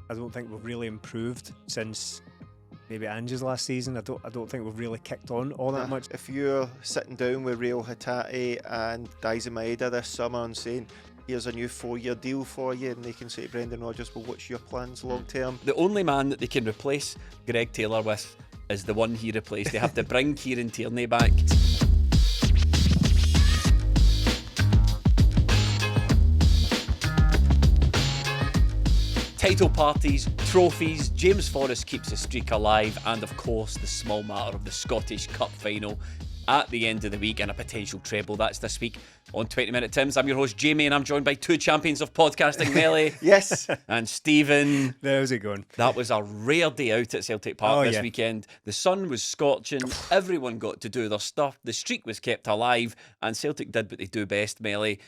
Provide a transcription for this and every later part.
I don't think we've really improved since maybe Ange's last season. I don't think we've really kicked on all that much. If you're sitting down with Real Hatate and Daizen Maeda this summer and saying, here's a new 4-year deal for you, and they can say to Brendan Rodgers, well, what's your plans long term? The only man that they can replace Greg Taylor with is the one he replaced. They have to bring Kieran Tierney back. Title parties, trophies, James Forrest keeps the streak alive, and of course the small matter of the Scottish Cup final at the end of the week and a potential treble. That's this week on 20 Minute Tims. I'm your host Jamie, and I'm joined by two champions of podcasting, Melly. Yes. And Stephen. How's it going? That was a rare day out at Celtic Park this weekend. The sun was scorching, everyone got to do their stuff, the streak was kept alive, and Celtic did what they do best, Melly.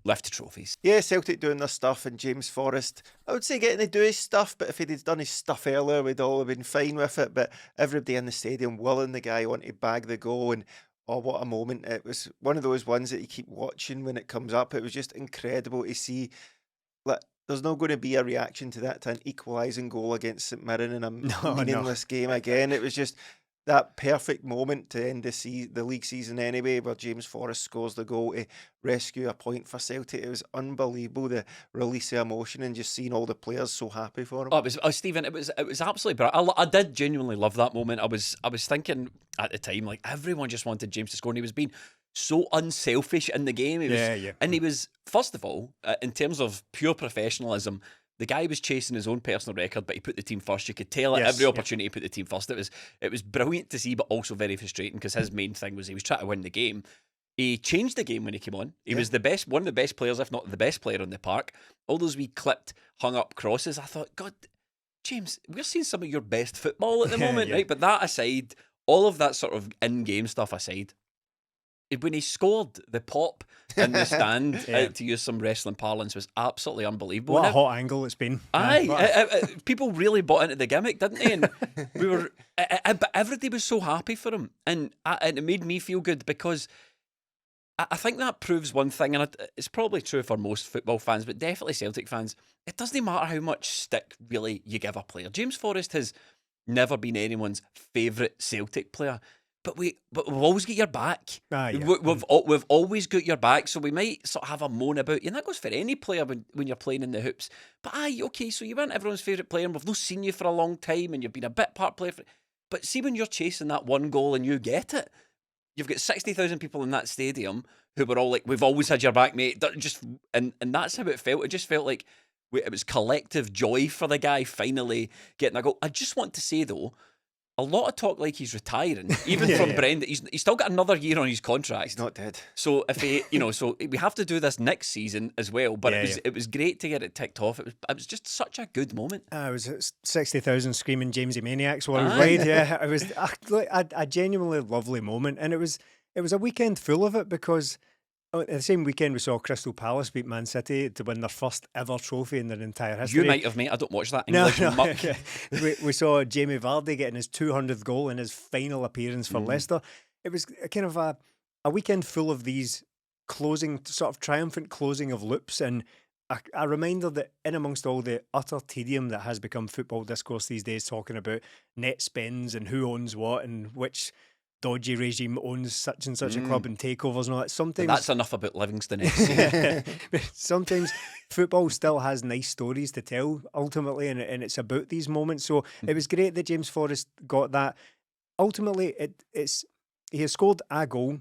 Lift trophies. Yeah, Celtic doing their stuff, and James Forrest, I would say, getting to do his stuff, but if he'd done his stuff earlier, we'd all have been fine with it. But everybody in the stadium willing the guy on to bag the goal, and oh, what a moment. It was one of those ones that you keep watching when it comes up. It was just incredible to see. Like, there's not going to be a reaction to that, to an equalising goal against St Mirren in a meaningless game again. It was just that perfect moment to end the league season anyway, where James Forrest scores the goal to rescue a point for Celtic. It was unbelievable, the release of emotion and just seeing all the players so happy for him. Stephen, it was absolutely brilliant. I did genuinely love that moment. I was thinking at the time, like, everyone just wanted James to score, and he was being so unselfish in the game. And he was, first of all, in terms of pure professionalism, the guy was chasing his own personal record, but he put the team first. You could tell at every opportunity he put the team first. It was brilliant to see, but also very frustrating, because his main thing was he was trying to win the game. He changed the game when he came on. He was one of the best players, if not the best player in the park. All those wee clipped, hung up crosses. I thought, God, James, we're seeing some of your best football at the moment, right? But that aside, all of that sort of in-game stuff aside, when he scored, the pop in the stand, to use some wrestling parlance, was absolutely unbelievable. What a hot angle it's been. People really bought into the gimmick, didn't they? And but everybody was so happy for him, and it made me feel good, because I think that proves one thing, and it's probably true for most football fans, but definitely Celtic fans. It doesn't matter how much stick really you give a player. James Forrest has never been anyone's favourite Celtic player. But we've always got your back. We've always got your back, so we might sort of have a moan about you, and that goes for any player when you're playing in the hoops. But okay, so you weren't everyone's favourite player, and we've not seen you for a long time, and you've been a bit part player. But see, when you're chasing that one goal and you get it, you've got 60,000 people in that stadium who were all like, "We've always had your back, mate." And that's how it felt. It just felt like it was collective joy for the guy finally getting a goal. I just want to say though, a lot of talk like he's retiring, even from Brendan. He's still got another year on his contract. He's not dead. So if he, so we have to do this next season as well. But it was great to get it ticked off. It was just such a good moment. It was 60,000 screaming Jamesy Maniacs while he played. Yeah, it was a genuinely lovely moment, and it was a weekend full of it, because the same weekend we saw Crystal Palace beat Man City to win their first ever trophy in their entire history. You might have, mate. I don't watch that English muck. We saw Jamie Vardy getting his 200th goal in his final appearance for Leicester. It was kind of a weekend full of these triumphant closing of loops, and a reminder that in amongst all the utter tedium that has become football discourse these days, talking about net spends and who owns what and which dodgy regime owns such and such a club and takeovers and all that. Sometimes that's enough about Livingston. Sometimes football still has nice stories to tell ultimately, and it's about these moments. So it was great that James Forrest got that. Ultimately, he has scored a goal,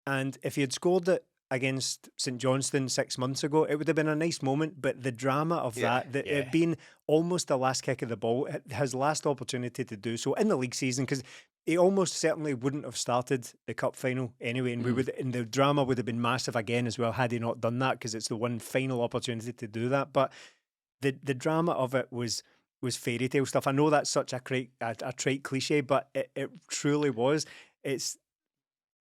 and if he had scored it against St Johnstone 6 months ago, it would have been a nice moment. But the drama of it being almost the last kick of the ball, his last opportunity to do so in the league season, because he almost certainly wouldn't have started the cup final anyway, and the drama would have been massive again as well had he not done that, because it's the one final opportunity to do that. But the drama of it was fairy tale stuff. I know that's such a trite cliche, but it truly was.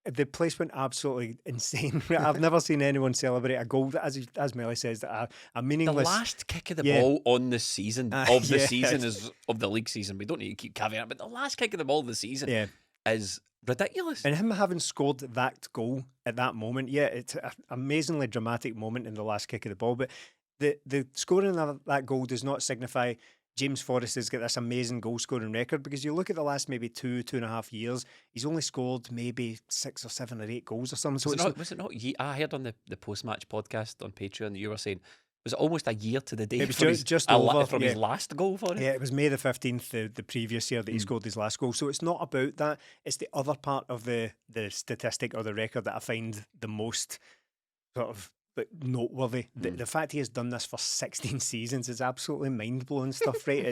The place went absolutely insane. I've never seen anyone celebrate a goal, as Melly says, a meaningless. The last kick of the ball on the season is of the league season. We don't need to keep caveat, but the last kick of the ball of the season is ridiculous. And him having scored that goal at that moment, it's an amazingly dramatic moment in the last kick of the ball. But the scoring of that goal does not signify James Forrest has got this amazing goal scoring record, because you look at the last maybe 2.5 years, he's only scored maybe 6 or 7 or 8 goals or something. So Was it not? I heard on the post match podcast on Patreon that you were saying, was it almost a year to the day it was from just over from his last goal for it? Yeah, it was May the 15th, the previous year, that he scored his last goal. So it's not about that. It's the other part of the statistic or the record that I find the most sort of noteworthy. The fact he has done this for 16 seasons is absolutely mind-blowing stuff, right?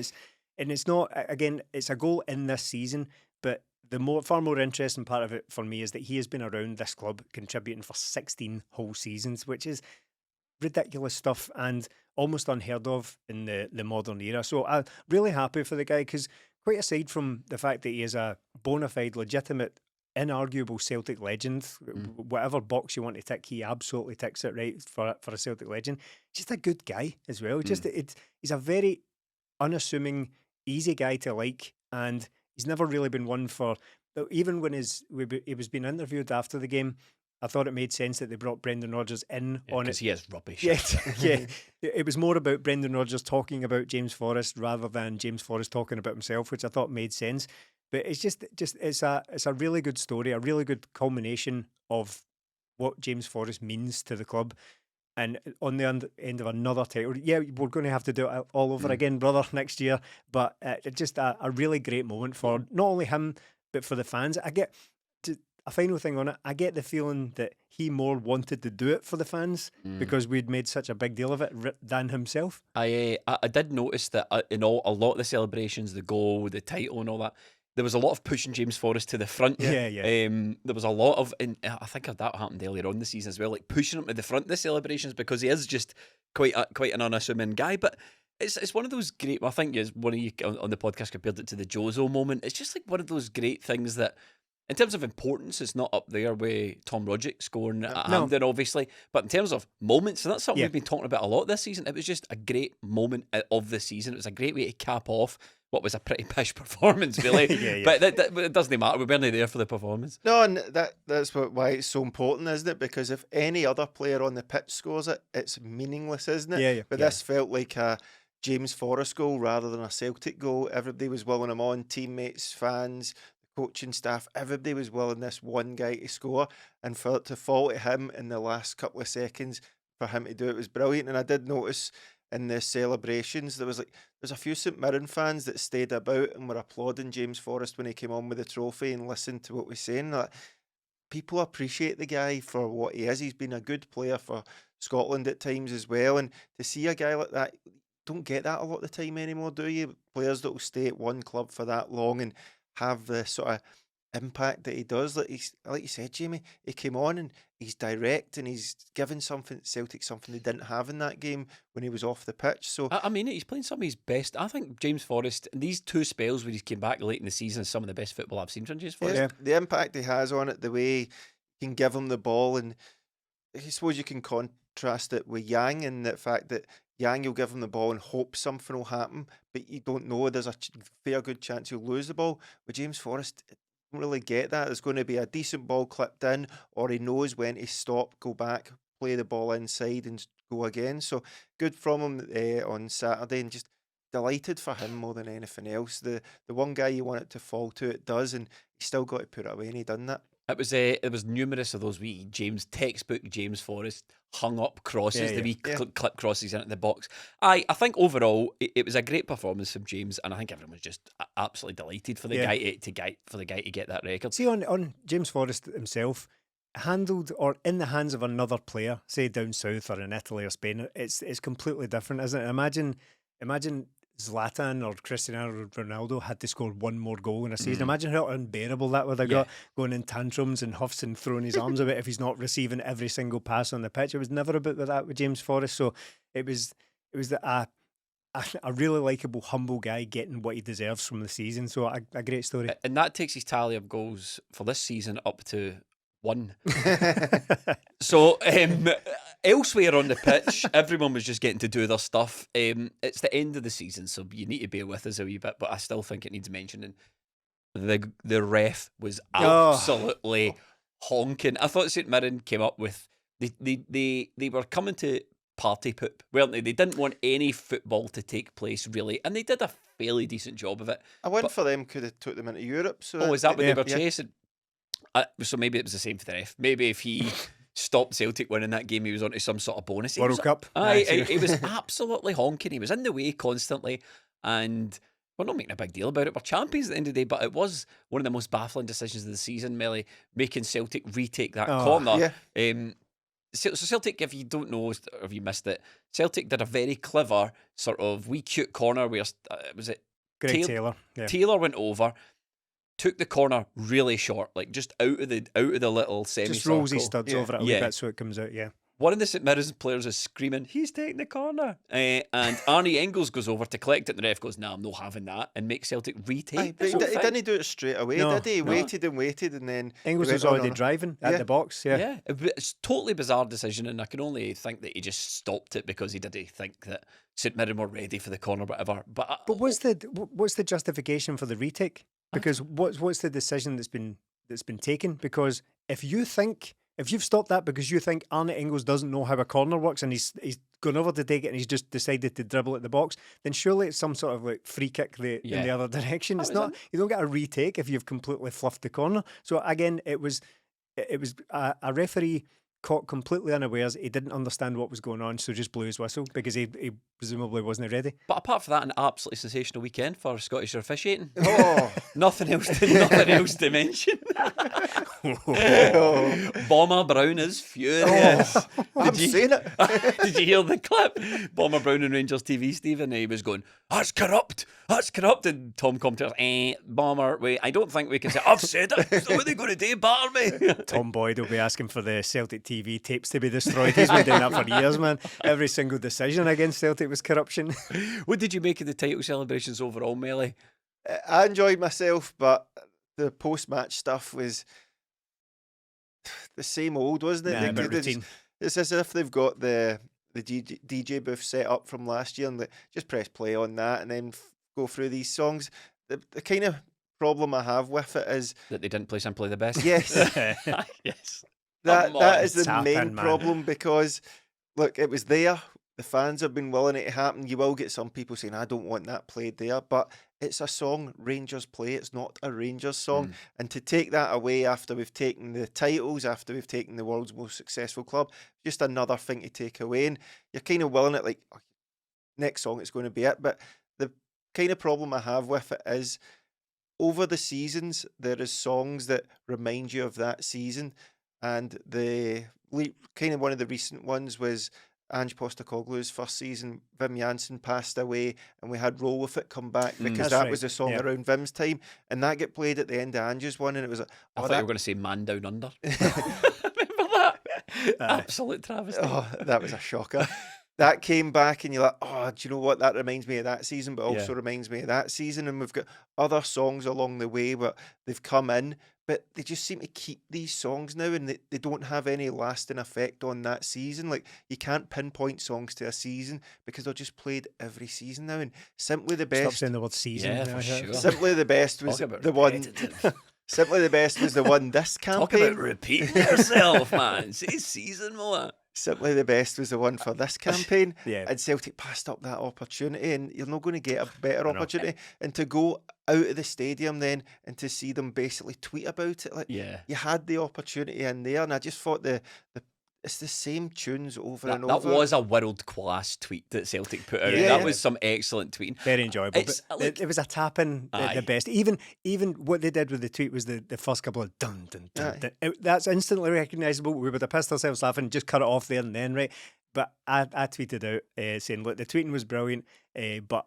It's not, again, it's a goal in this season, but the far more interesting part of it for me is that he has been around this club contributing for 16 whole seasons, which is ridiculous stuff and almost unheard of in the modern era. So I'm really happy for the guy, because quite aside from the fact that he is a bona fide, legitimate, inarguable Celtic legend, whatever box you want to tick, he absolutely ticks it, right, for a Celtic legend. Just a good guy as well. He's a very unassuming, easy guy to like, and he's never really been one for, even when he was being interviewed after the game, I thought it made sense that they brought Brendan Rodgers in on it. Because he is rubbish. Yeah, yeah. It was more about Brendan Rodgers talking about James Forrest rather than James Forrest talking about himself, which I thought made sense. But it's it's a really good story, a really good culmination of what James Forrest means to the club. And on the end of another title, yeah, we're going to have to do it all over again, brother, next year. But it's just a really great moment for not only him, but for the fans. I get a final thing on it. I get the feeling that he more wanted to do it for the fans because we'd made such a big deal of it than himself. I did notice that in a lot of the celebrations, the goal, the title, and all that, there was a lot of pushing James Forrest to the front. Yeah. There was a lot of, and I think that happened earlier on in the season as well, like pushing him to the front of the celebrations, because he is just quite an unassuming guy. But it's one of those great. I think is one of you on the podcast compared it to the Jozo moment. It's just like one of those great things that, in terms of importance, it's not up there with Tom Rodgick scoring at Hampden, obviously. But in terms of moments, and that's something we've been talking about a lot this season, it was just a great moment of the season. It was a great way to cap off what was a pretty pish performance, really. But it doesn't matter. We weren't there for the performance. No, and that's why it's so important, isn't it? Because if any other player on the pitch scores it, it's meaningless, isn't it? Yeah. But this felt like a James Forrest goal rather than a Celtic goal. Everybody was willing him on, teammates, fans, coaching staff, everybody was willing this one guy to score, and for it to fall to him in the last couple of seconds for him to do it was brilliant. And I did notice in the celebrations there's a few St Mirren fans that stayed about and were applauding James Forrest when he came on with the trophy and listened to what we're saying. Like, people appreciate the guy for what he is. He's been a good player for Scotland at times as well, and to see a guy like that, don't get that a lot of the time anymore, do you? Players that will stay at one club for that long and have the sort of impact that he does. Like you said, Jamie, he came on and he's direct and he's given Celtic something they didn't have in that game when he was off the pitch. So I mean, he's playing some of his best. I think James Forrest, these 2 spells where he's came back late in the season, is some of the best football I've seen from James Forrest. yeah, the impact he has on it, the way he can give him the ball, and I suppose you can contrast it with Yang and the fact that Yang, you'll give him the ball and hope something will happen, but you don't know. There's a fair good chance you'll lose the ball. With James Forrest, I don't really get that. There's going to be a decent ball clipped in, or he knows when to stop, go back, play the ball inside and go again. So good from him on Saturday, and just delighted for him more than anything else. The one guy you want it to fall to, it does, and he's still got to put it away, and he done that. It was numerous of those wee textbook James Forrest hung up crosses, the wee clip crosses in at the box. I think overall it was a great performance from James, and I think everyone was just absolutely delighted for the guy to get that record. See, on James Forrest himself, handled or in the hands of another player, say down south or in Italy or Spain, it's completely different, isn't it? Imagine Zlatan or Cristiano Ronaldo had to score one more goal in a season. Imagine how unbearable that would have got, going in tantrums and huffs and throwing his arms about if he's not receiving every single pass on the pitch. It was never about that with James Forrest. So it was a really likeable, humble guy getting what he deserves from the season. So a great story. And that takes his tally of goals for this season up to 1. So elsewhere on the pitch, everyone was just getting to do their stuff. It's the end of the season, so you need to bear with us a wee bit, but I still think it needs mentioning. The ref was absolutely honking. I thought St Mirren came up with they were coming to party poop, weren't they? They didn't want any football to take place, really, and they did a fairly decent job of it. A win for them could have took them into Europe. So Oh, is that what they were yeah. chasing? So maybe it was the same for the ref. Maybe if he stopped Celtic winning that game, he was onto some sort of bonus. World Cup. He was absolutely honking. He was in the way constantly, and we're not making a big deal about it. We're champions at the end of the day, but it was one of the most baffling decisions of the season, Melly, making Celtic retake that corner. Yeah. So Celtic, if you don't know or if you missed it, Celtic did a very clever sort of wee cute corner where was it Greg Taylor. Yeah. Taylor went over, took the corner really short, like just out of the little semicircle. Just rolls his studs over it a wee Yeah. bit so it comes out, yeah. One of the St Mirren's players is screaming, "He's taking the corner!" And Arnie Engels goes over to collect it, and the ref goes, "No, I'm not having that," and makes Celtic retake. Aye, but he didn't do it straight away, No, did he? He no. waited and waited, and then Engels he was went, already "Oh, no." driving at Yeah. the box, yeah. Yeah, it's a totally bizarre decision, and I can only think that he just stopped it because he didn't think that St Mirren were ready for the corner, whatever. But what's the justification for the retake? Because what's the decision that's been taken? Because if you've stopped that because you think Arne Engels doesn't know how a corner works and he's gone over to take it and he's just decided to dribble at the box, then surely it's some sort of like free kick in the other direction. It's not. You don't get a retake if you've completely fluffed the corner. So again, it was a referee caught completely unawares. He didn't understand what was going on, so just blew his whistle because he presumably wasn't ready. But apart from that, an absolutely sensational weekend for Scottish officiating. Oh, Nothing else to mention. Bomber Brown is furious. I'm saying it. Did you hear the clip? Bomber Brown on Rangers TV, Stephen, he was going, "That's corrupt, that's corrupt." And Tom commentator, Bomber, wait, I don't think we can say, "I've said it." So what are they going to do, batter me? Tom Boyd will be asking for the Celtic TV tapes to be destroyed. He's been doing that for years, man. Every single decision against Celtic was corruption. What did you make of the title celebrations overall, Melly? I enjoyed myself, but the post-match stuff was the same old, wasn't it? Yeah, a bit routine. It's as if they've got the DJ booth set up from last year and they just press play on that and then go through these songs. The kind of problem I have with it is That they didn't play Simply the Best? yes, Yes. that is the It's main happened, man. problem because look, it was there. The fans have been willing it to happen. You will get some people saying, "I don't want that played there," but it's a song Rangers play. It's not a Rangers song. And to take that away after we've taken the titles, after we've taken the world's most successful club, just another thing to take away. And you're kind of willing it like, oh, next song it's going to be it. But the kind of problem I have with it is over the seasons, there is songs that remind you of that season. And the kind of one of the recent ones was Ange Postecoglou's first season. Wim Jansen passed away and we had Roll With It come back because That's that right, was the song yeah. around Wim's time, and that get played at the end of Ange's one, and it was like, I oh, thought you were going to say Man Down Under. Remember that? Absolute travesty. oh, that was a shocker. That came back and you're like, oh, do you know what? That reminds me of that season, but also reminds me of that season. And we've got other songs along the way where they've come in, but they just seem to keep these songs now and they don't have any lasting effect on that season. Like, you can't pinpoint songs to a season because they're just played every season now. And Simply the Stop Best, saying the word season. Yeah, for sure. Simply the Best was Talk about the one. repetitive. Simply the Best was the one this Talk campaign. about repeating yourself, man. Say season more. Simply the Best was the one for this campaign. Yeah. And Celtic passed up that opportunity, and you're not going to get a better I know. opportunity. And to go out of the stadium then and to see them basically tweet about it, like, Yeah. you had the opportunity in there, and I just thought it's the same tunes over and That over. was a world-class tweet that Celtic put out. Yeah. That was some excellent tweeting. Very enjoyable. It's, But like- it was a tap in at the Aye. best. Even what they did with the tweet was the first couple of dun dun dun. Aye. dun. That's instantly recognisable. We would have pissed ourselves laughing, just cut it off there and then, right? But I tweeted out saying, look, the tweeting was brilliant, but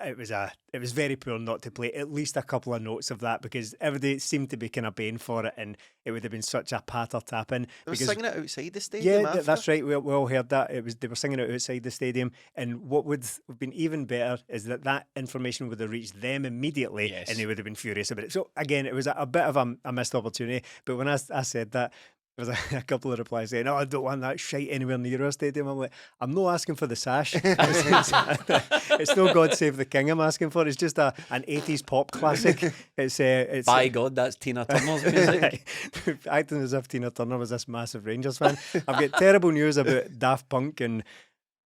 it was very poor not to play at least a couple of notes of that because everybody seemed to be kind of baying for it, and it would have been such a patter tap in. They were because singing it outside the stadium. yeah, after. that's right. We all heard that. They were singing it outside the stadium, and what would have been even better is that information would have reached them immediately, Yes. and they would have been furious about it. So again, it was a bit of a missed opportunity. But when I said that, there was a couple of replies saying, "Oh, I don't want that shite anywhere near our stadium." I'm like, I'm not asking for the sash. It's no God Save the King I'm asking for. It's just an 80s pop classic. It's By God, that's Tina Turner's music. acting as if Tina Turner was this massive Rangers fan. I've got terrible news about Daft Punk and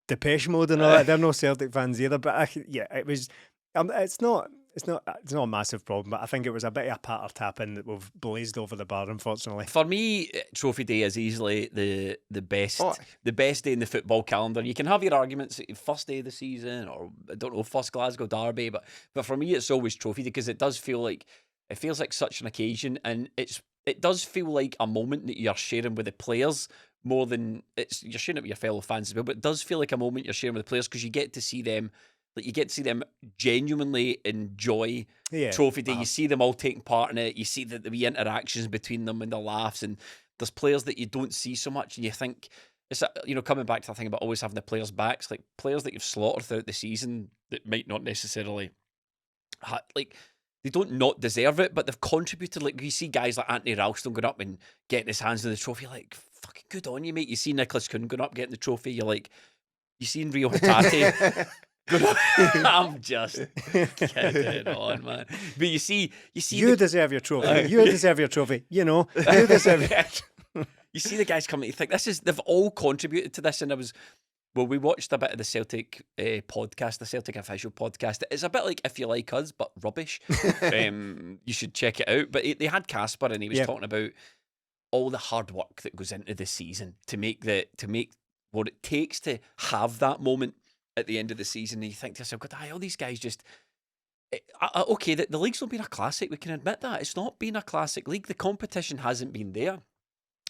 Depeche Mode and all that. They're no Celtic fans either. But it was. It's not a massive problem. But I think it was a bit of a patter tapping that we've blazed over the bar, unfortunately. For me, Trophy Day is easily the best day in the football calendar. You can have your arguments, first day of the season, or I don't know, first Glasgow derby, but for me, it's always Trophy Day because it feels like such an occasion, and it does feel like a moment that you're sharing with the players more than you're sharing it with your fellow fans as well. But it does feel like a moment you're sharing with the players because you get to see them. Like you get to see them genuinely enjoy Trophy Day. You see them all taking part in it. You see the wee interactions between them and the laughs. And there's players that you don't see so much, and you think it's coming back to the thing about always having the players' backs, like players that you've slaughtered throughout the season that might not necessarily they don't not deserve it, but they've contributed. Like you see guys like Anthony Ralston going up and getting his hands on the trophy, like fucking good on you, mate. You see Nicholas Kuhn going up getting the trophy. You're like, you seen Rio Hatate. I'm just kidding on, man. But you see, you deserve your trophy. You deserve your trophy. You deserve it. You see the guys coming. You think they've all contributed to this, and we watched a bit of the Celtic podcast, the Celtic official podcast. It's a bit like If You Like Us, but rubbish. You should check it out. But they had Casper, and he was talking about all the hard work that goes into the season to make what it takes to have that moment at the end of the season. And you think to yourself, God, all these guys just... okay, the league's not been a classic. We can admit that. It's not been a classic league. The competition hasn't been there.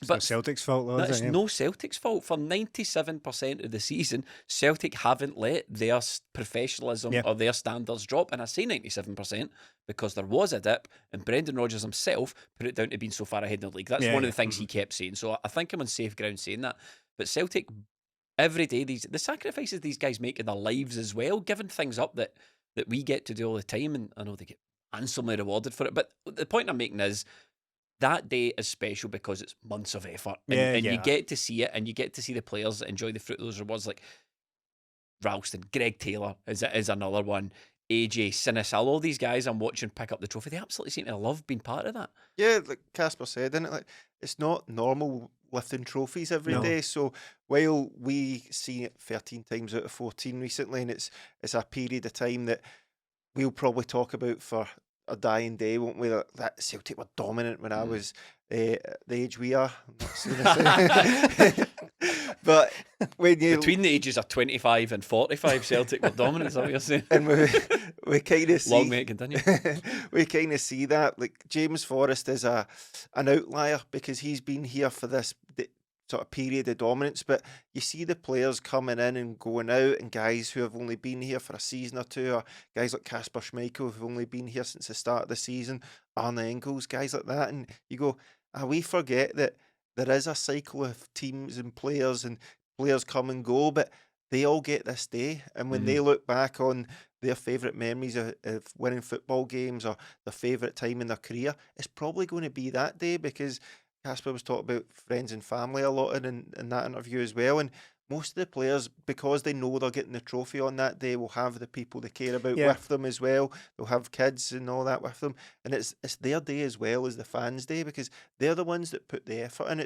It's no Celtic's fault, though. It's no Celtic's fault. For 97% of the season, Celtic haven't let their professionalism or their standards drop. And I say 97% because there was a dip, and Brendan Rodgers himself put it down to being so far ahead in the league. That's one of the things he kept saying. So I think I'm on safe ground saying that. But Celtic, every day, the sacrifices these guys make in their lives as well, giving things up that we get to do all the time, and I know they get handsomely rewarded for it. But the point I'm making is, that day is special because it's months of effort, and you get to see it, and you get to see the players enjoy the fruit of those rewards. Like Ralston, Greg Taylor is another one, AJ, Sinisal, all these guys I'm watching pick up the trophy. They absolutely seem to love being part of that. Yeah, like Casper said, isn't it? Like, it's not normal lifting trophies every day. So while we see it 13 times out of 14 recently, and it's a period of time that we'll probably talk about for a dying day, won't we? That Celtic were dominant when I was the age we are. I'm not saying that. But when you between the ages of 25 and 45, Celtic were dominant. Is that what you're saying? And we kind of see long may it continue. We kind of see that. Like James Forrest is an outlier because he's been here for this sort of period of dominance, but you see the players coming in and going out, and guys who have only been here for a season or two, or guys like Kasper Schmeichel who've only been here since the start of the season, Arne Engels, guys like that, and you go, we forget that there is a cycle of teams and players come and go, but they all get this day, and when they look back on their favourite memories of winning football games or their favourite time in their career, it's probably going to be that day, because Casper was talking about friends and family a lot in that interview as well, and most of the players, because they know they're getting the trophy on that day, will have the people they care about with them as well. They'll have kids and all that with them, and it's their day as well as the fans' day, because they're the ones that put the effort in.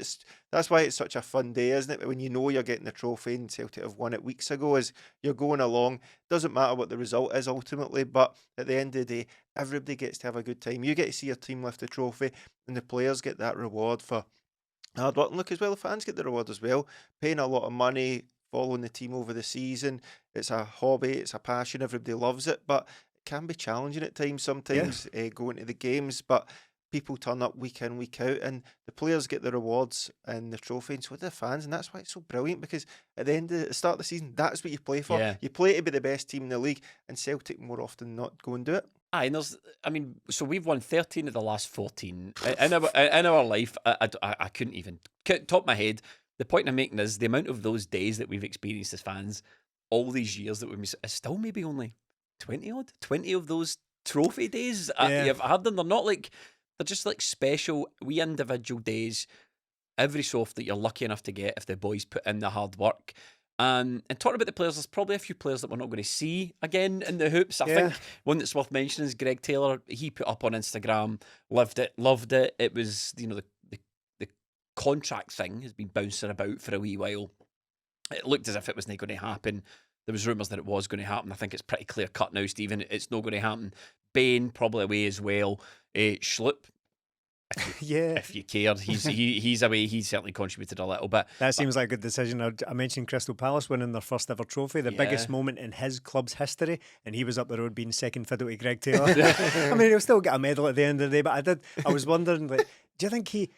That's why it's such a fun day, isn't it? When you know you're getting the trophy, and Celtic have won it weeks ago, as you're going along. Doesn't matter what the result is ultimately, but at the end of the day, everybody gets to have a good time. You get to see your team lift the trophy, and the players get that reward for hard work. And look, as well, the fans get the reward as well, paying a lot of money, following the team over the season. It's a hobby, it's a passion, everybody loves it, but it can be challenging at times sometimes going to the games, but people turn up week in, week out, and the players get the rewards and the trophy, and so do the fans, and that's why it's so brilliant, because at the start of the season, that's what you play for. You play to be the best team in the league, and Celtic more often than not go and do it. So we've won 13 of the last 14 in our life. I couldn't even top of my head. The point I'm making is the amount of those days that we've experienced as fans, all these years that we've missed, is still maybe only 20 of those trophy days. You've had them. They're just like special wee individual days every so often that you're lucky enough to get if the boys put in the hard work. And talking about the players, there's probably a few players that we're not going to see again in the hoops. I think one that's worth mentioning is Greg Taylor. He put up on Instagram, lived it, loved it. It was, the contract thing has been bouncing about for a wee while. It looked as if it wasn't going to happen. There was rumours that it was going to happen. I think it's pretty clear cut now, Stephen. It's not going to happen. Bain probably away as well. Schlupp, Yeah. if you cared, he's away. He's certainly contributed a little bit. That seems like a good decision. I mentioned Crystal Palace winning their first ever trophy, the Yeah. biggest moment in his club's history, and he was up the road being second fiddle to Greg Taylor. I mean, he'll still get a medal at the end of the day, but I was wondering, like, do you think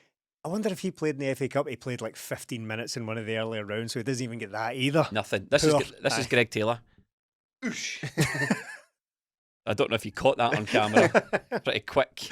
I wonder if he played in the FA Cup. He played like 15 minutes in one of the earlier rounds, so he doesn't even get that either. Nothing. This is Greg Taylor. I don't know if you caught that on camera. Pretty quick.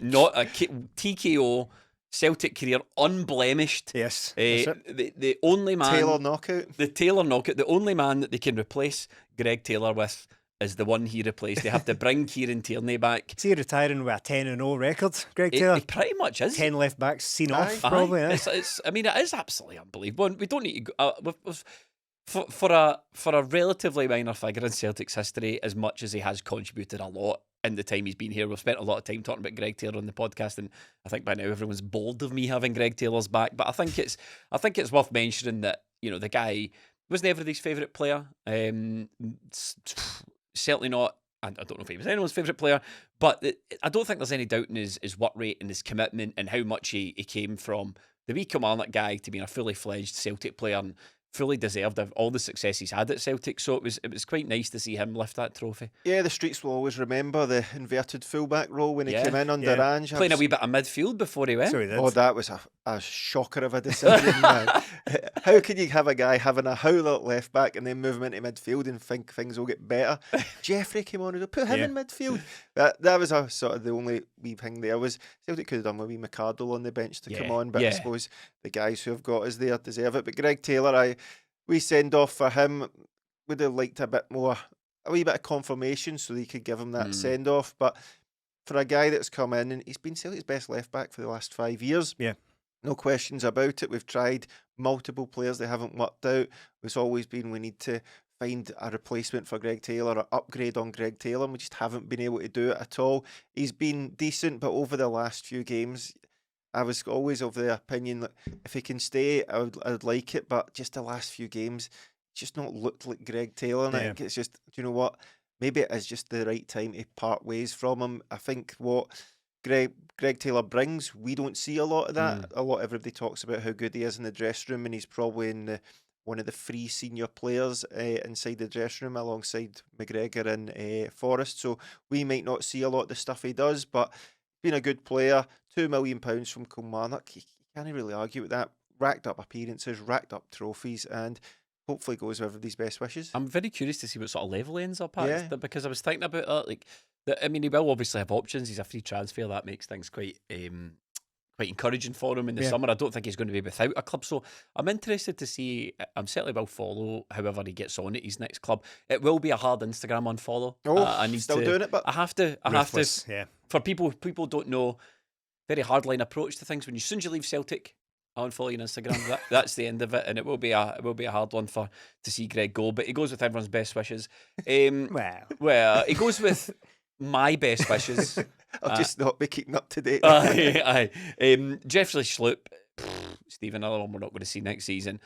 Not a TKO. Celtic career unblemished. Yes. The only man. Taylor knockout. The Taylor knockout. The only man that they can replace Greg Taylor with is the one he replaced. They have to bring Kieran Tierney back. Is he retiring with a 10-0 record, Greg He Taylor? pretty much is. 10 left backs seen Aye. off, probably. Aye. I mean, it is absolutely unbelievable. And we don't need to go. For a relatively minor figure in Celtic's history, as much as he has contributed a lot in the time he's been here, we've spent a lot of time talking about Greg Taylor on the podcast, and I think by now everyone's bored of me having Greg Taylor's back. But I think it's worth mentioning that, you know, the guy wasn't everybody's favourite player. Certainly not. I don't know if he was anyone's favourite player, but I don't think there's any doubt in his work rate and his commitment and how much he came from the wee Kilmarnock guy to being a fully fledged Celtic player and fully deserved of all the success he's had at Celtic. So it was quite nice to see him lift that trophy. Yeah, the streets will always remember the inverted fullback role when he came in under Ange. Playing a wee bit of midfield before he went. So he did. Oh, that was a shocker of a decision, man. How can you have a guy having a howler at left back and then move him into midfield and think things will get better? Jeffrey came on and put him in midfield. That was a sort of the only wee thing there. Was Celtic could have done with wee McArdle on the bench to come on, but I suppose the guys who have got us there deserve it. But Greg Taylor, we send off for him. Would have liked a wee bit of confirmation so they could give him that send off. But for a guy that's come in and he's been Celtic's best left back for the last 5 years, no questions about it. We've tried multiple players, they haven't worked out. It's always been we need to find a replacement for Greg Taylor or upgrade on Greg Taylor, and we just haven't been able to do it at all. He's been decent, but over the last few games, I was always of the opinion that if he can stay, I would like it, but just the last few games, it's just not looked like Greg Taylor. And I think it's just, do you know what? Maybe it is just the right time to part ways from him. I think what Greg Taylor brings, we don't see a lot of that. Everybody talks about how good he is in the dressing room, and he's probably in one of the 3 senior players inside the dressing room alongside McGregor and Forrest. So we might not see a lot of the stuff he does, but being a good player, £2 million from Kilmarnock, you can't really argue with that. Racked up appearances, racked up trophies, and hopefully goes with everybody's best wishes. I'm very curious to see what sort of level he ends up at, because I was thinking about that. I mean, he will obviously have options. He's a free transfer. That makes things quite encouraging for him in the summer. I don't think he's going to be without a club. So I'm interested to see. I'm certainly will follow however he gets on at his next club. It will be a hard Instagram unfollow. I need still doing it, but I have to. Yeah. For people don't know, very hardline approach to things. When as soon as you leave Celtic, I unfollow you on Instagram. That's the end of it, and it will be a hard one to see Greg go. But he goes with everyone's best wishes. Well, he goes with my best wishes. I'll just not be keeping up to date. Jeffrey Schlupp, Stephen, another one we're not going to see next season.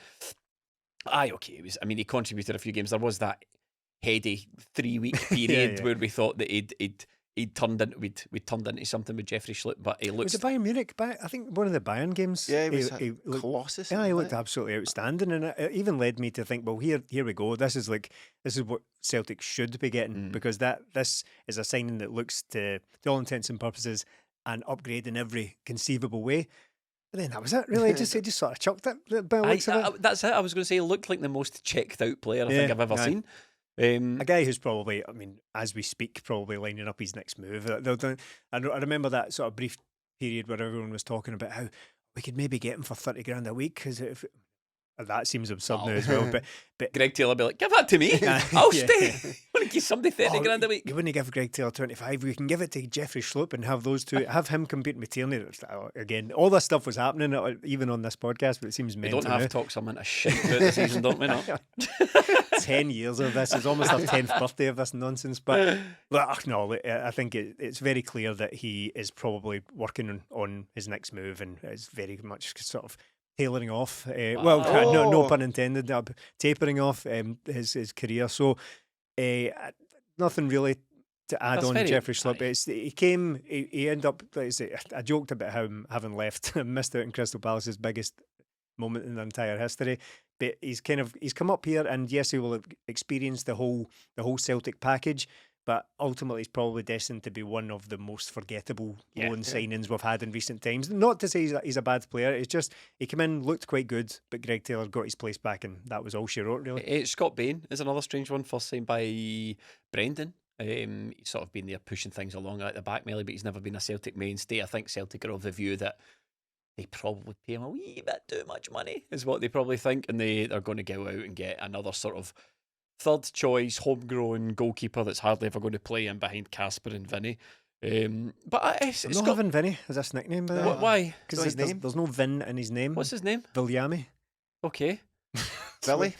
Okay. He contributed a few games. There was that heady 3-week period where we thought that we'd turned into something with Jeffrey Schlupp, but he looks. Was it Bayern Munich? I think one of the Bayern games. Yeah, he was looked, Colossus. Yeah, he looked absolutely outstanding, and it even led me to think, well, here we go. This is what Celtic should be getting, because this is a signing that looks to all intents and purposes an upgrade in every conceivable way. But then that was it, really. It just sort of chucked it. By the looks of it. That's it. I was going to say, he looked like the most checked out player I think I've ever seen. A guy who's probably, as we speak, probably lining up his next move. I remember that sort of brief period where everyone was talking about how we could maybe get him for 30 grand a week, because that seems absurd now as well. But Greg Taylor be like, give that to me. I'll stay. I want to give somebody 30 grand a week. You wouldn't give Greg Taylor 25. We can give it to Jeffrey Schlupp and have those two, have him competing with Tierney. Again, all this stuff was happening even on this podcast, but it seems mental. We don't have to talk someone a shit about the season, don't we? Not 10 years of this. It's almost our 10th birthday of this nonsense. But no, I think it's very clear that he is probably working on his next move, and is very much sort of tailoring off. No Oh. pun intended. Tapering off his career. So nothing really to add That's on very- Jeffrey Schlupp. aye. He ended up. Like I say, I joked about him having left, missed out in Crystal Palace's biggest moment in their entire history. But he's come up here, and yes, he will experience the whole Celtic package. But ultimately, he's probably destined to be one of the most forgettable loan signings we've had in recent times. Not to say he's a bad player. It's just he came in, looked quite good, but Greg Taylor got his place back, and that was all she wrote, really. Scott Bain is another strange one, first signed by Brendan. He's sort of been there pushing things along at the back, Melly, but he's never been a Celtic mainstay. I think Celtic are of the view that they probably pay him a wee bit too much money, is what they probably think, and they are going to go out and get another sort of third choice, homegrown goalkeeper that's hardly ever going to play in behind Casper and Vinny. But it's I'm not having Vinny as a nickname, by the way. Why? Because there's no Vin in his name. What's his name? Viljami. Okay. Billy.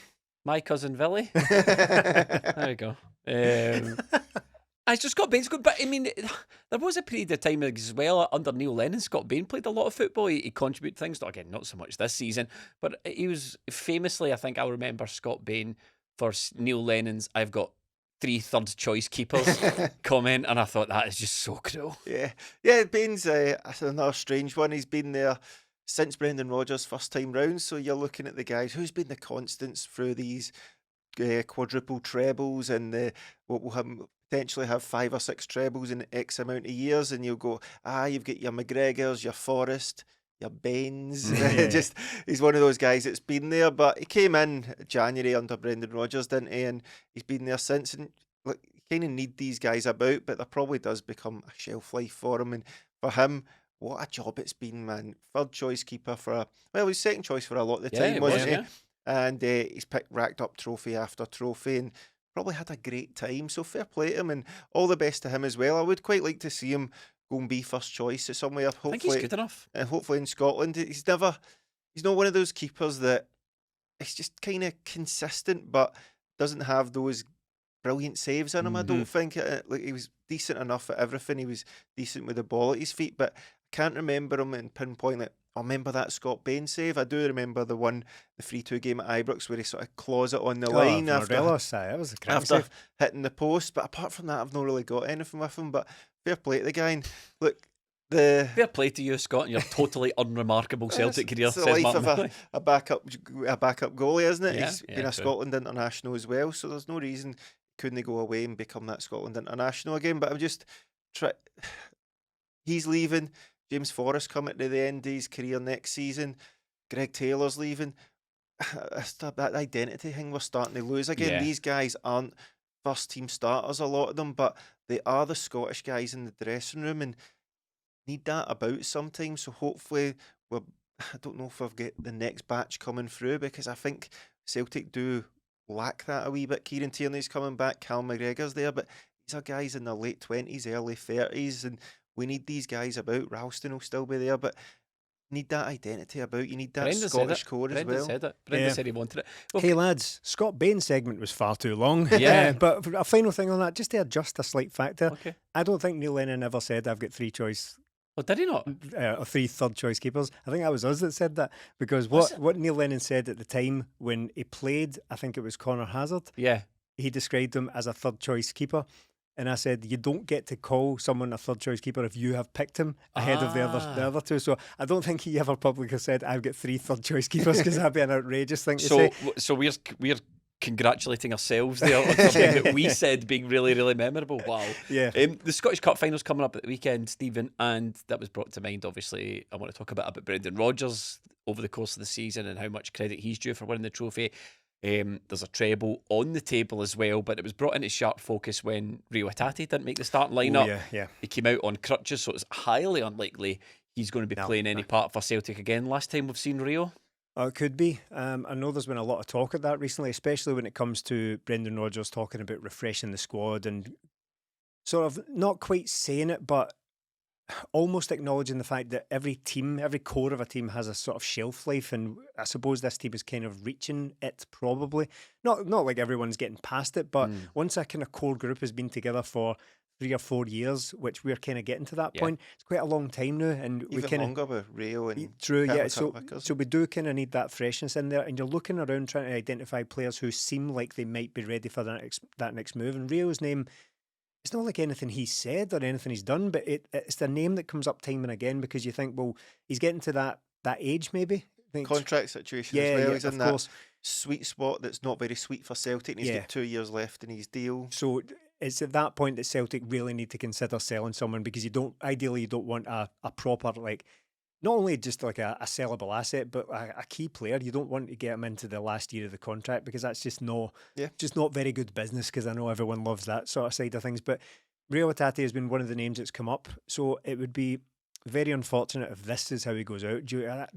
My cousin Villy. There we go. I just Scott Bain's good, but I mean, there was a period of time as well under Neil Lennon. Scott Bain played a lot of football. He contributed things, not so much this season, but he was famously, I think I'll remember Scott Bain for Neil Lennon's "I've got 3 third choice keepers" comment, and I thought that is just so cruel. Yeah. Bain's another strange one. He's been there since Brendan Rodgers' first time round. So you're looking at the guys who's been the constants through these quadruple trebles, and what will potentially have 5 or 6 trebles in X amount of years, and you'll go, you've got your McGregors, your Forrest, your Baines. Just he's one of those guys that's been there. But he came in January under Brendan Rodgers, didn't he? And he's been there since. And look, you kind of need these guys about, but there probably does become a shelf life for him. And for him, what a job it's been, man. Third choice keeper he's second choice for a lot of the time, wasn't he? And he's racked up trophy after trophy, and probably had a great time. So fair play to him, and all the best to him as well. I would quite like to see him go and be first choice at somewhere. Hopefully, I think he's good enough. And hopefully in Scotland. He's not one of those keepers that it's just kind of consistent, but doesn't have those brilliant saves in him. I don't think he was decent enough at everything. He was decent with the ball at his feet, but I can't remember him in pinpoint. I remember that Scott Bain save. I do remember the 3-2 game at Ibrox where he sort of claws it on the line after hitting the post. But apart from that, I've not really got anything with him. But fair play to the guy. And look, fair play to you, Scott, and your totally unremarkable Celtic career. It's the life of a backup goalie, isn't it? He's been a Scotland international as well, so there's no reason couldn't he go away and become that Scotland international again. But I'm just he's leaving. James Forrest coming to the end of his career next season. Greg Taylor's leaving. That identity thing we're starting to lose again. These guys aren't first team starters, a lot of them, but they are the Scottish guys in the dressing room and need that about sometimes. So hopefully I don't know if we've got the next batch coming through, because I think Celtic do lack that a wee bit. Kieran Tierney's coming back, Cal McGregor's there, but these are guys in their late 20s, early 30s, and we need these guys about. Ralston will still be there, but need that identity about. You need that Brendan Scottish core as well. Brendan said he wanted it. Hey lads, Scott Bain's segment was far too long. But a final thing on that, just to adjust a slight factor. Okay. I don't think Neil Lennon ever said I've got 3 choice. Oh, did he not? Or 3 third choice keepers. I think that was us that said that, because what Neil Lennon said at the time when he played, I think it was Connor Hazard. Yeah. He described him as a third choice keeper. And I said, you don't get to call someone a third choice keeper if you have picked him ahead of the other 2. So I don't think he ever publicly said, I've got 3 third choice keepers, because that'd be an outrageous thing to say. So we're congratulating ourselves there on something that we said being really, really memorable. Wow. Yeah. The Scottish Cup final's coming up at the weekend, Stephen, and that was brought to mind, obviously. I want to talk about Brendan Rodgers over the course of the season and how much credit he's due for winning the trophy. There's a treble on the table as well, but it was brought into sharp focus when Rio Hatate didn't make the starting lineup. He came out on crutches, so it's highly unlikely he's going to be playing any part for Celtic again. Last time we've seen Rio. Oh, it could be. I know there's been a lot of talk of that recently, especially when it comes to Brendan Rodgers talking about refreshing the squad and sort of not quite saying it, but almost acknowledging the fact that every core of a team has a sort of shelf life, and I suppose this team is kind of reaching it probably. Not like everyone's getting past it, but once a kind of core group has been together for 3 or 4 years, which we're kind of getting to that Yeah. point. It's quite a long time now, and we Even kind of longer with Rio and true, yeah. Vickers. So we do kind of need that freshness in there, and you're looking around trying to identify players who seem like they might be ready for that next move. And Rio's name, it's not like anything he's said or anything he's done, but it's the name that comes up time and again because you think, well, he's getting to that age maybe. I think Contract situation yeah, as well. yeah, He's of in that course. sweet spot that's not very sweet for Celtic, and he's Yeah. got 2 years left in his deal. So it's at that point that Celtic really need to consider selling someone because you don't want a proper, like, not only just like a sellable asset, but a key player. You don't want to get him into the last year of the contract because that's just not very good business, because I know everyone loves that sort of side of things. But Rio Hatate has been one of the names that's come up. So it would be very unfortunate if this is how he goes out. Due to that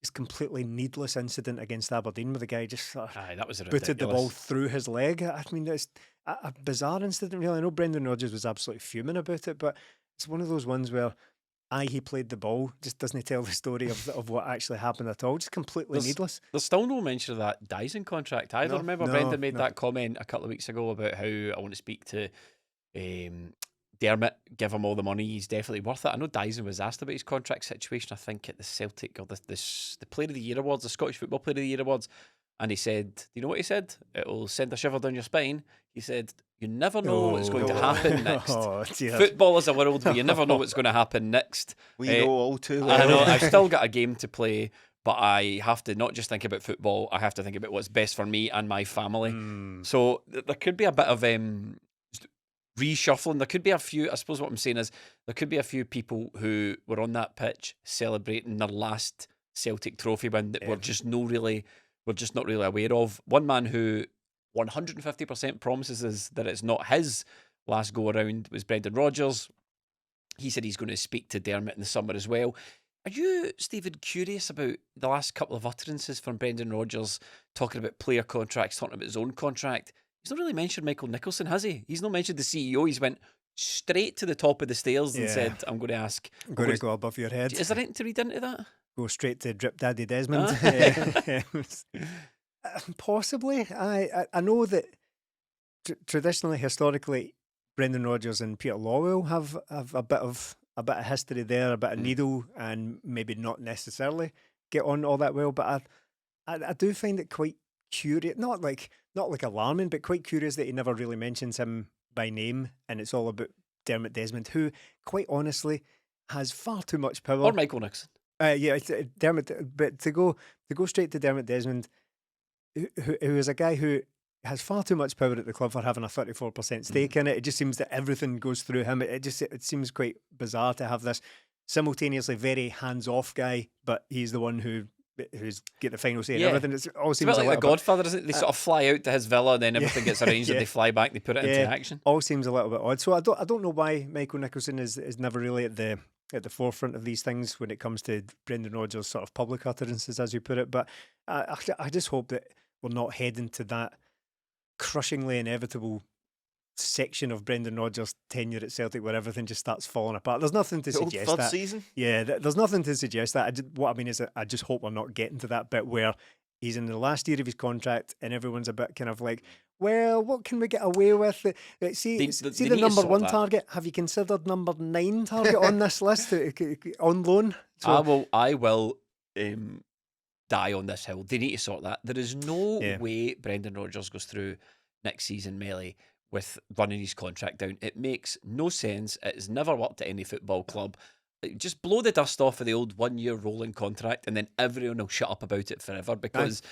this completely needless incident against Aberdeen where the guy just sort of Aye, that was booted the ball ridiculous. through his leg. I mean, it's a bizarre incident, really. I know Brendan Rodgers was absolutely fuming about it, but it's one of those ones where, he played the ball, just doesn't tell the story of what actually happened at all. Just completely needless. There's still no mention of that Daizen contract either. No. Remember, No, Brendan made no. that comment a couple of weeks ago about how I want to speak to Dermot, give him all the money, he's definitely worth it. I know Daizen was asked about his contract situation, I think at the Celtic or the Player of the Year Awards, the Scottish Football Player of the Year Awards, and he said, do you know what he said? It'll send a shiver down your spine. He said, you never know what's going to happen next. Oh, dear. Football is a world where you never know what's going to happen next. We know all too well. I know, I've still got a game to play, but I have to not just think about football, I have to think about what's best for me and my family. So there could be a bit of reshuffling. There could be a few, I suppose what I'm saying is, there could be a few people who were on that pitch celebrating their last Celtic trophy win that we're just not really aware of. One man who 150% promises us that it's not his last go around was Brendan Rodgers. He said he's going to speak to Dermot in the summer as well. Are you, Stephen, curious about the last couple of utterances from Brendan Rodgers talking about player contracts, talking about his own contract? He's not really mentioned Michael Nicholson, has he? He's not mentioned the CEO. He's went straight to the top of the stairs and said, I'm going to ask. I'm going to go above your head. Is there anything to read into that? Go straight to Drip Daddy Desmond. Possibly. I know that traditionally, historically, Brendan Rodgers and Peter Lawwell have a bit of history there, a bit of needle, and maybe not necessarily get on all that well. But I do find it quite curious, not like alarming, but quite curious that he never really mentions him by name, and it's all about Dermot Desmond, who, quite honestly, has far too much power. Or Michael Nixon. Yeah, it's Dermot, but to go straight to Dermot Desmond, who is a guy who has far too much power at the club for having a 34% stake in it. It just seems that everything goes through him. It seems quite bizarre to have this simultaneously very hands-off guy, but he's the one who's get the final say and everything. It all seems a bit like The bit, Godfather, isn't it? They sort of fly out to his villa, and then everything gets arranged, and they fly back, they put it into action. All seems a little bit odd. So I don't know why Michael Nicholson is never really at the forefront of these things when it comes to Brendan Rodgers' sort of public utterances, as you put it. But I just hope that we're not heading to that crushingly inevitable section of Brendan Rodgers' tenure at Celtic where everything just starts falling apart. There's nothing to suggest third that. season? Yeah, there's nothing to suggest that. What I mean is that I just hope we're not getting to that bit where he's in the last year of his contract and everyone's a bit kind of like, well, what can we get away with? See They the need to number sort 1 that. target. Have you considered number 9 target on this list on loan? So, I will die on this hill. They need to sort that. There is no way Brendan Rodgers goes through next season, Melly, with running his contract down. It makes no sense. It has never worked at any football club. Just blow the dust off of the old 1-year rolling contract, and then everyone will shut up about it forever, because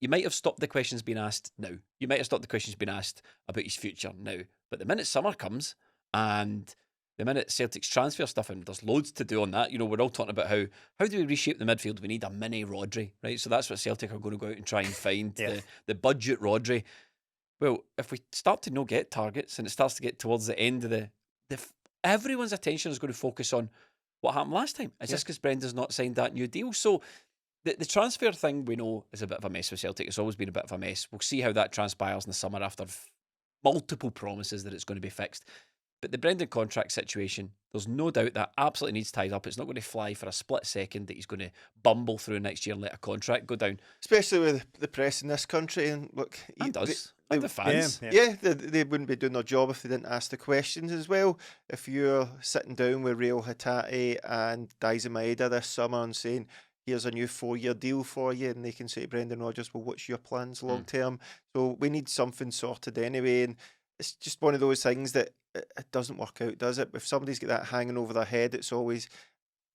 you might have stopped the questions being asked now. You might have stopped the questions being asked about his future now. But the minute summer comes and the minute Celtic's transfer stuff, and there's loads to do on that. You know, we're all talking about how do we reshape the midfield? We need a mini Rodri, right? So that's what Celtic are going to go out and try and find, the budget Rodri. Well, if we start to not get targets and it starts to get towards the end of everyone's attention is going to focus on what happened last time. Is this because Brendan's not signed that new deal? So the transfer thing, we know, is a bit of a mess with Celtic. It's always been a bit of a mess. We'll see how that transpires in the summer after multiple promises that it's going to be fixed. But the Brendan contract situation, there's no doubt that absolutely needs tied up. It's not going to fly for a split second that he's going to bumble through next year and let a contract go down. Especially with the press in this country. And look, And the fans. they wouldn't be doing their job if they didn't ask the questions as well. If you're sitting down with Real Hatate and Daizen Maeda this summer and saying, here's a new 4-year deal for you, and they can say to Brendan Rodgers, well, what's your plans long term? So we need something sorted anyway. And it's just one of those things that it doesn't work out, does it? If somebody's got that hanging over their head, it's always,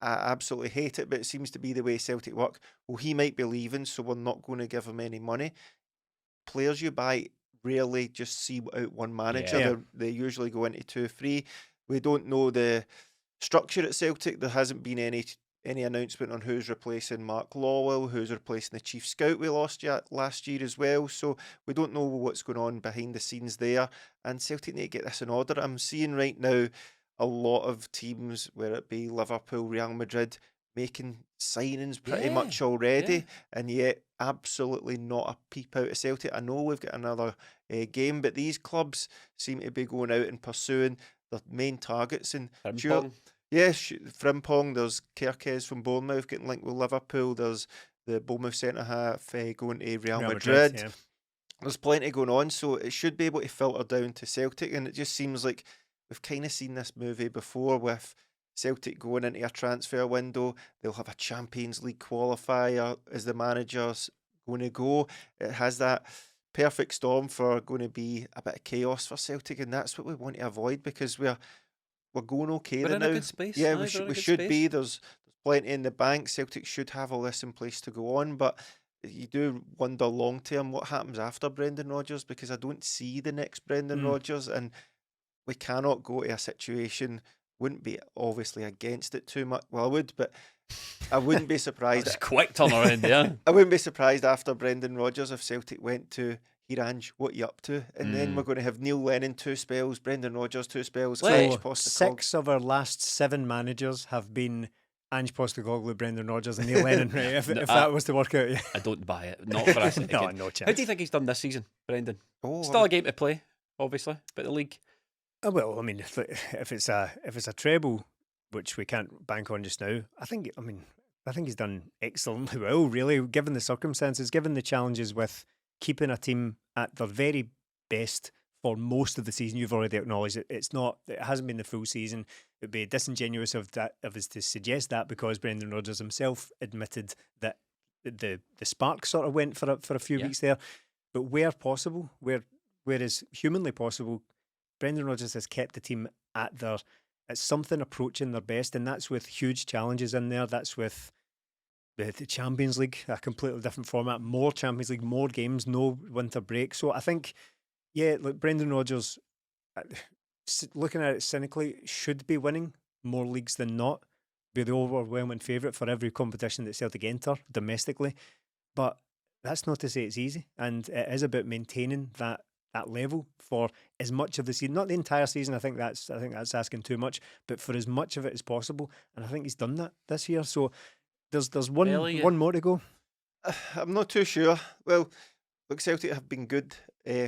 I absolutely hate it, but it seems to be the way Celtic work. Well, he might be leaving, so we're not going to give him any money. Players you buy rarely just see out one manager. Yeah. They usually go into 2-3. We don't know the structure at Celtic. There hasn't been any announcement on who's replacing Mark Lawwell, who's replacing the chief scout we lost last year as well. So we don't know what's going on behind the scenes there. And Celtic need to get this in order. I'm seeing right now a lot of teams, whether it be Liverpool, Real Madrid, making signings pretty much already, and yet absolutely not a peep out of Celtic. I know we've got another game, but these clubs seem to be going out and pursuing their main targets. And Frimpong, there's Kerkez from Bournemouth getting linked with Liverpool, there's the Bournemouth centre-half going to Real Madrid. Yeah. There's plenty going on, so it should be able to filter down to Celtic, and it just seems like we've kind of seen this movie before with Celtic going into a transfer window. They'll have a Champions League qualifier as the manager's going to go. It has that perfect storm for going to be a bit of chaos for Celtic, and that's what we want to avoid, because we're going okay We're in now. a good space. Yeah, Aye, we should be. There's plenty in the bank. Celtic should have all this in place to go on, but you do wonder long term what happens after Brendan Rodgers, because I don't see the next Brendan Rodgers, and we cannot go to a situation. Wouldn't be obviously against it too much. Well, I would, but I wouldn't be surprised. It's quick turnaround, yeah. I wouldn't be surprised after Brendan Rodgers if Celtic went to Hirange, what you up to? And then we're going to have Neil Lennon 2 spells, Brendan Rodgers 2 spells, Ange Postecoglou. 6 of our last 7 managers have been Ange Postecoglou, Brendan Rodgers, and Neil Lennon. Right? If that was to work out, I don't buy it. Not for us. no chance. How do you think he's done this season, Brendan? Oh, Still a game to play, obviously, but the league. Well, I mean, if it's a treble, which we can't bank on just now, I think he's done excellently well, really, given the circumstances, given the challenges with keeping a team at their very best for most of the season. You've already acknowledged it. It hasn't been the full season. It'd be disingenuous of us to suggest that, because Brendan Rodgers himself admitted that the spark sort of went for a few weeks there. But where possible, where is humanly possible, Brendan Rodgers has kept the team at something approaching their best, and that's with huge challenges in there. That's with the Champions League, a completely different format, more Champions League, more games, no winter break. So I think, look, Brendan Rodgers, looking at it cynically, should be winning more leagues than not, be the overwhelming favourite for every competition that Celtic enter domestically. But that's not to say it's easy, and it is about maintaining that level for as much of the season, not the entire season. I think that's asking too much, but for as much of it as possible. And I think he's done that this year. So there's one more to go. I'm not too sure. Well, look, Celtic have been good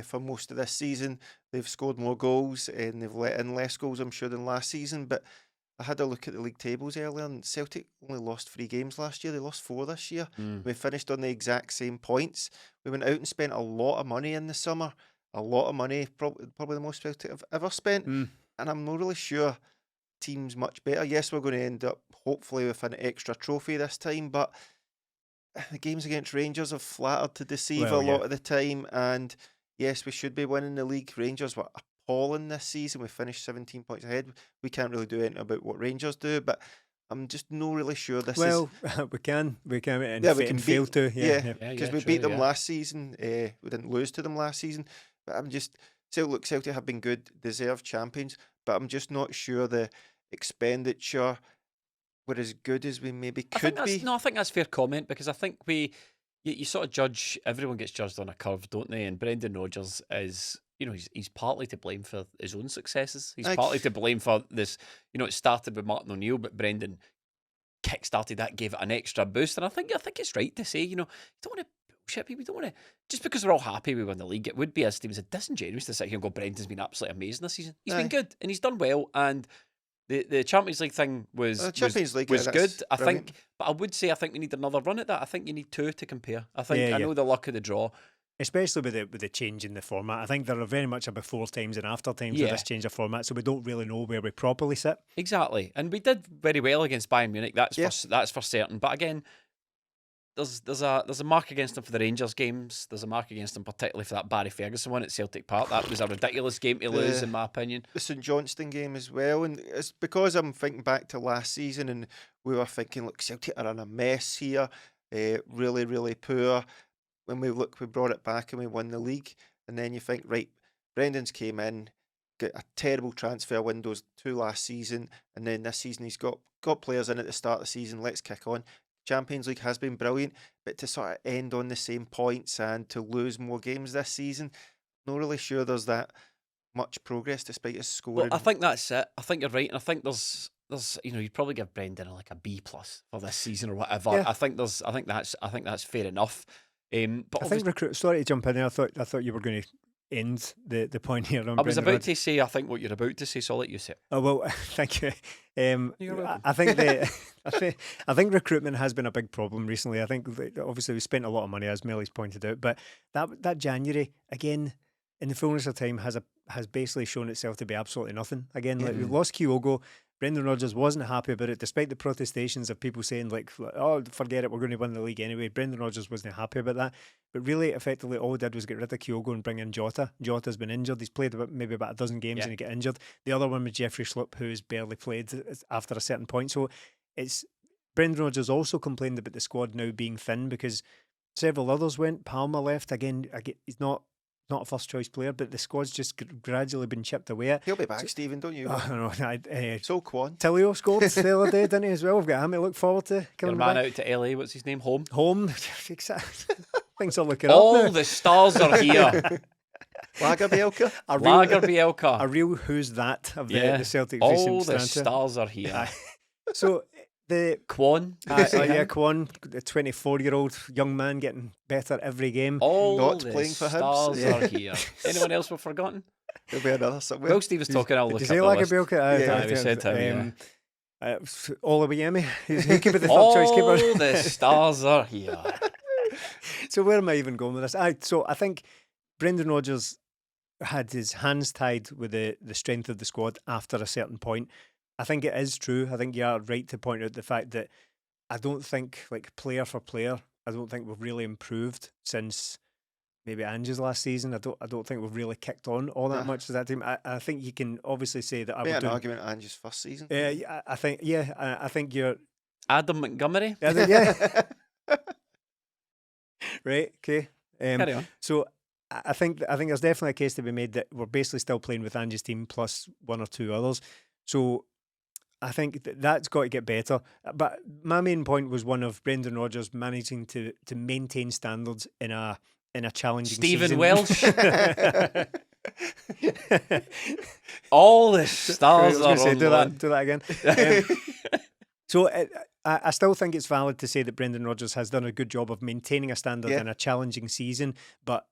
for most of this season. They've scored more goals and they've let in less goals, I'm sure, than last season. But I had a look at the league tables earlier, and Celtic only lost 3 games last year. They lost 4 this year. We finished on the exact same points. We went out and spent a lot of money in the summer. A lot of money, probably the most Celtic I've ever spent. And I'm not really sure team's much better. Yes, we're going to end up hopefully with an extra trophy this time, but the games against Rangers have flattered to deceive a lot of the time. And yes, we should be winning the league. Rangers were appalling this season. We finished 17 points ahead. We can't really do anything about what Rangers do, but I'm just not really sure this is... Well, we can we can fail to. Because we beat them last season. We didn't lose to them last season. But I'm just... Celtic have been good, deserved champions, but I'm just not sure the expenditure were as good as we maybe could be. No, I think that's a fair comment, because I think you sort of judge, everyone gets judged on a curve, don't they? And Brendan Rodgers is, he's partly to blame for his own successes. He's partly to blame for this, it started with Martin O'Neill, but Brendan kick-started that, gave it an extra boost. And I think it's right to say, you don't want to shit, we don't want to, just because we're all happy we won the league, it would be, as Steve said, disingenuous to sit here and go, Brendan's been absolutely amazing this season. He's been good and he's done well, and the Champions League thing was Champions League was good. I brilliant. think, but I would say I think we need another run at that. I think you need 2 to compare. I think I know the luck of the draw. Especially with the change in the format. I think there are very much a before times and after times with this change of format, so we don't really know where we properly sit. Exactly. And we did very well against Bayern Munich, that's for certain. But again, there's a mark against them for the Rangers games. There's a mark against them particularly for that Barry Ferguson one at Celtic Park. That was a ridiculous game to lose, in my opinion. The St Johnstone game as well, and it's because I'm thinking back to last season and we were thinking, look, Celtic are in a mess here, really, really poor. When we brought it back and we won the league, and then you think, right, Brendan's came in, got a terrible transfer windows 2 last season, and then this season he's got players in at the start of the season, let's kick on. Champions League has been brilliant, but to sort of end on the same points and to lose more games this season, not really sure there's that much progress despite his scoring. Well, I think that's it. I think you're right, and I think there's you'd probably give Brendan like a B+ for this season or whatever. Yeah. I think that's fair enough. But I think sorry to jump in there. I thought you were going to end the point here. On I was about to say, I think what you're about to say, so I'll let you say it. Oh well, thank you. I think I think recruitment has been a big problem recently. I think obviously we spent a lot of money, as Melly's pointed out, but that January again, in the fullness of time, has basically shown itself to be absolutely nothing. Again, like we've lost Kyogo. Brendan Rodgers wasn't happy about it, despite the protestations of people saying, like, oh, forget it, we're going to win the league anyway. Brendan Rodgers wasn't happy about that. But really, effectively, all he did was get rid of Kyogo and bring in Jota. Jota's been injured. He's played maybe about a dozen games and he got injured. The other one was Jeffrey Schlupp, who's barely played after a certain point. So it's Brendan Rodgers also complained about the squad now being thin because several others went. Palmer left. Again, he's not a first choice player, but the squad's just gradually been chipped away at. He'll be back, Stephen, don't you? Oh, no, so Quan. Tillio scored the other day, didn't he, as well? We've got him to look forward to coming back. Man out to LA, what's his name? Home. Things are looking up All now. the stars are here. Lagerbielke. Lagerbielke. A real who's that of the Celtic recent All the stanza. stars are here. So the Quan. Quan, the 24-year-old young man getting better every game. All not the playing for stars Hibs. are here. Anyone else we've forgotten? There'll be another somewhere. Well, Steve was talking, I'll look up the list. Lagerbielke? We said him, Olawayemi. He could be the All third choice keeper. the stars are here. So where am I even going with this? So I think Brendan Rodgers had his hands tied with the strength of the squad after a certain point. I think it is true. I think you are right to point out the fact that I don't think, like, player for player, I don't think we've really improved since maybe Ange's last season. I don't think we've really kicked on all that much as that team. I think you can obviously say that. Be an argument Ange's first season. I think you're Adam Montgomery. Yeah. Right. Okay. Carry on. So I think there's definitely a case to be made that we're basically still playing with Ange's team plus one or two others. So I think that's got to get better. But my main point was one of Brendan Rodgers managing to maintain standards in a challenging Stephen season. Welsh. All the stars are on do that again. So I still think it's valid to say that Brendan Rodgers has done a good job of maintaining a standard in a challenging season, but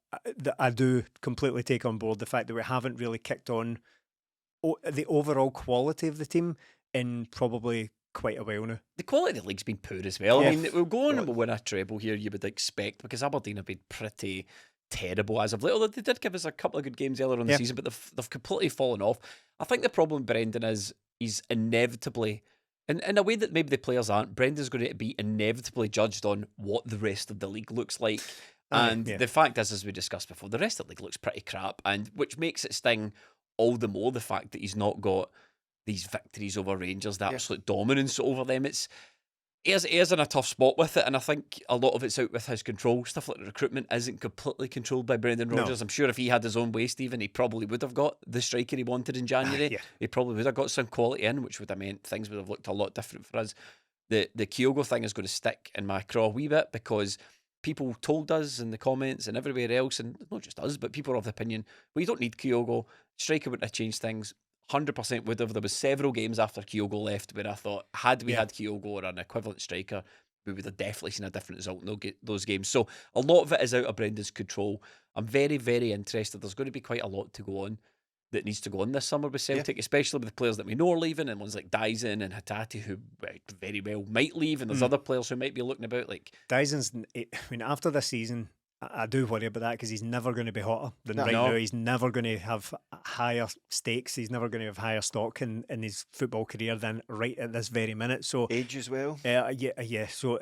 I do completely take on board the fact that we haven't really kicked on the overall quality of the team in probably quite a while now. The quality of the league's been poor as well. I mean, we'll go on and we'll win a treble here, you would expect, because Aberdeen have been pretty terrible as of late. Although they did give us a couple of good games earlier on the season, but they've completely fallen off. I think the problem with Brendan is he's inevitably, in a way that maybe the players aren't, Brendan's going to be inevitably judged on what the rest of the league looks like. And the fact is, as we discussed before, the rest of the league looks pretty crap, and which makes it sting all the more, the fact that he's not got these victories over Rangers, the absolute dominance over them. He is in a tough spot with it, and I think a lot of it's out with his control. Stuff like the recruitment isn't completely controlled by Brendan Rodgers. I'm sure if he had his own way, Stephen, he probably would have got the striker he wanted in January. He probably would have got some quality in, which would have meant things would have looked a lot different for us. The Kyogo thing is going to stick in my craw a wee bit, because people told us in the comments and everywhere else, and not just us, but people are of the opinion, well, you don't need Kyogo. Striker wouldn't have changed things. 100% would have. There was several games after Kyogo left where I thought, had we had Kyogo or an equivalent striker, we would have definitely seen a different result in those games. So a lot of it is out of Brendan's control. I'm very, very interested. There's going to be quite a lot to go on that needs to go on this summer with Celtic, especially with the players that we know are leaving, and ones like Daizen and Hatate, who very well might leave, and there's other players who might be looking about. Like Daizen's, I mean, after this season, I do worry about that because he's never going to be hotter than right now. He's never going to have higher stakes. He's never going to have higher stock in his football career than right at this very minute. So age as well. Yeah. So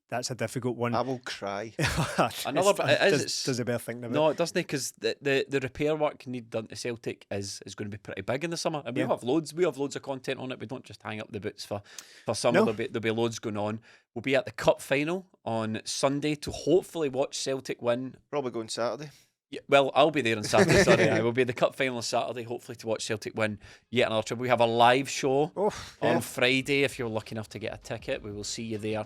that's a difficult one. I will cry. Does it bear thinking about? No, it doesn't, because the repair work needed done to Celtic is going to be pretty big in the summer, and we have loads of content on it. We don't just hang up the boots for summer. No. There'll be loads going on. We'll be at the cup final on Sunday to hopefully watch Celtic win. Probably going Saturday. Yeah, well, I'll be there on Saturday. Sorry, I will be at the cup final on Saturday, hopefully to watch Celtic win yet another trip. We have a live show on Friday. If you're lucky enough to get a ticket, we will see you there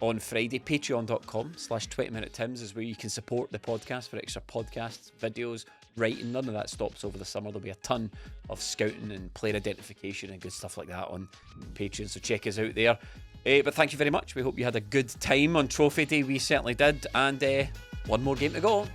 on Friday. Patreon.com/20minutetims is where you can support the podcast for extra podcasts, videos, writing. None of that stops over the summer. There'll be a ton of scouting and player identification and good stuff like that on Patreon, so check us out there. But thank you very much. We hope you had a good time on Trophy Day. We certainly did. And one more game to go.